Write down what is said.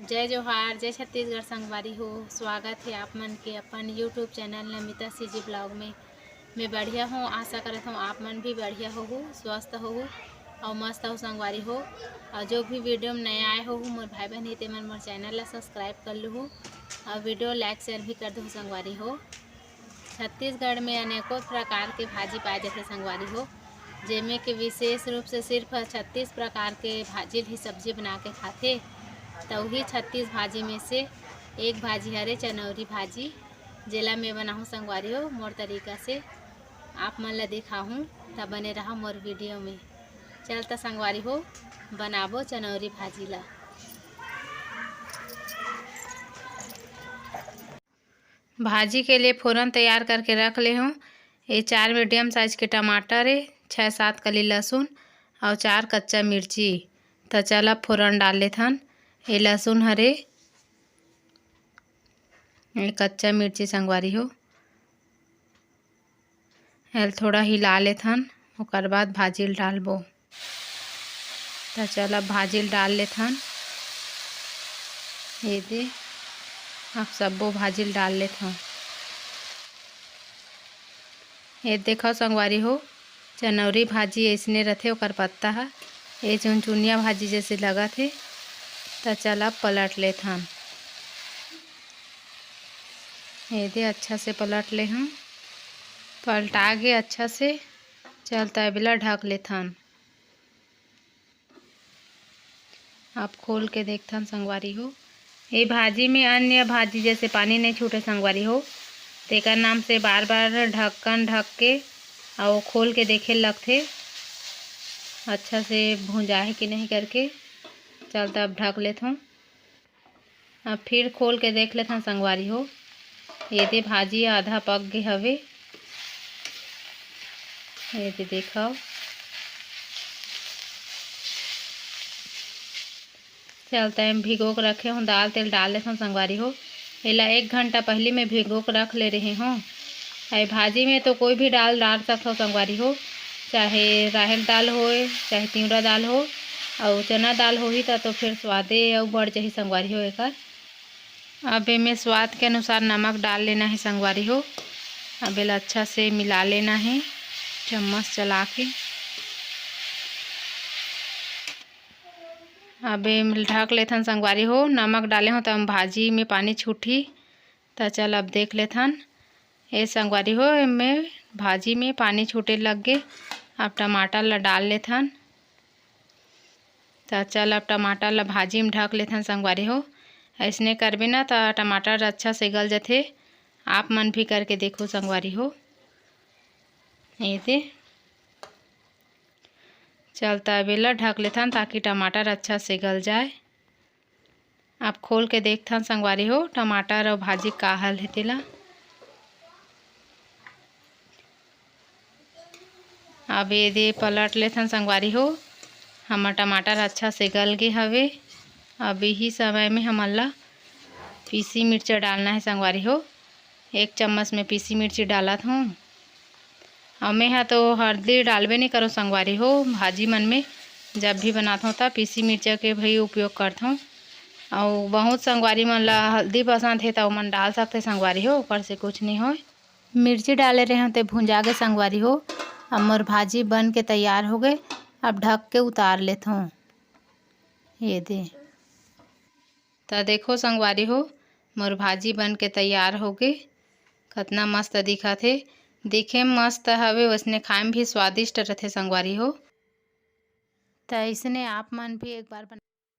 जय जोहार, जय छत्तीसगढ़ संगवारी हो। स्वागत है आप मन के अपन YouTube channel Namita CG blog में। मैं बढ़िया हूँ, आशा करता हूँ आप मन भी बढ़िया हो, स्वस्थ हो और मस्त हो संगवारी हो। और जो भी वीडियो में नया आए हो मोर भाई बहन ते मन मोर चैनल ला सब्सक्राइब कर लूँ और वीडियो लाइक शेयर भी कर दो संगवारी हो। छत्तीसगढ़ में अनेकों प्रकार के भाजी पाए जाते संगवारी हो, जेमें के विशेष रूप से सिर्फ 36 प्रकार के भाजी भी सब्जी बना के खाते। तो वही 36 भाजी में से एक भाजी हरे चनौरी भाजी, जेला मैं बनाऊँ संगवारी हो मोर तरीका से आप मन ला दिखाऊँ। तब बने रहा मोर वीडियो में। चलता संगवारी हो बनाबो चनौरी भाजी ला। भाजी के लिए फ़ोरन तैयार करके रख ले हूँ। ये 4 मीडियम साइज के टमाटर है, 6-7 कली लहसुन और 4 कच्चा मिर्ची। तो चला फ़ोरन डाल लेथन। ये लहसुन हरे, ये कच्चा मिर्ची संगवारी हो, एल थोड़ा हिला लेथन। ओकर बाद भाजी डालबो। तो चला भाजी डाल लेथन। ये दे अब सबो भाजी डाल लेथन। ये देखो संगवारी हो, चनौरी भाजी ऐसने रथे ओकर पत्ता है, ये चुनचुनिया भाजी जैसे लगत है। तो चला पलट लेथन। ये दे अच्छा से पलट ले हम, पलटा के अच्छा से चलता है बिला ढक लेथन। आप खोल के देखथन संगवारी हो। ये भाजी में अन्य भाजी जैसे पानी नहीं छूटे संगवारी हो, तेकर नाम से बार बार ढक्कन ढक के और खोल के देखे लगथे अच्छा से भुंजा है कि नहीं करके। चलता अब ढक लेथों। अब फिर खोल के देख लेथन संगवारी हो। ये दे भाजी आधा पक गए हवे। ये दे देखो, चलता है भिगो के रखे हूँ। दाल तेल डाल लेता हूँ संगवारी हो। एला 1 घंटा पहले मैं भिगो के रख ले रही हूँ। ये भाजी में तो कोई भी दाल डाल सकते हो संगवारी हो, चाहे राहर दाल हो, चाहे तिवरा दाल हो और चना दाल हो ही तो फिर स्वादे और बढ़ जाही संगवारी हो एकर। अब में स्वाद के अनुसार नमक डाल लेना है संगवारी हो। अब एला अच्छा से मिला लेना है चम्मच चला के। अब ढक लेथन संगवारी हो। नमक डाले हो तो भाजी में पानी छूटी। तो चल अब देख लेथन। ये संगवारी हो में भाजी में पानी छूटे लग गए। अब टमाटर ला डाल लेथन। तो चल अब टमाटर ला भाजी में ढक लेथन संगवारी हो। ऐसने करबे ना तो टमाटर अच्छा से गल जाथे। आप मन भी करके देखो संगवारी हो। ये दे चलता बेला ढक लेथन ताकि टमाटर अच्छा से गल जाए। आप खोल के देखथन संगवारी हो टमाटर और भाजी का हाल है तेला। अब ये दे पलट लेथन संगवारी हो। हमार टमाटर अच्छा से गल गए हवे। अब यही समय में हमन ला पीसी मिर्चा डालना है संगवारी हो। 1 चम्मच में पीसी मिर्ची डालत हूँ। और मैं तो हल्दी डालबे नहीं करो संगवारी हो। भाजी मन में जब भी बनाता हूँ तब पीसी मिर्चा के भी उपयोग करता हूँ। और बहुत संगवारी मन ला हल्दी पसंद है तो मन डाल सकते संगवारी हो, ऊपर से कुछ नहीं हो। मिर्ची डाले रहे हैं तो भुंजा के संगवारी हो। अब मोर भाजी बन के तैयार हो गए। अब ढक के उतार लेता हूँ। ये दे तो देखो संगवारी हो मोर भाजी बन के तैयार हो गए। कितना मस्त दिखत है, दिखे में मस्त हवे, वैसने खाए में भी स्वादिष्ट रहते संगवारी हो। तो ऐसने आप मन भी एक बार बना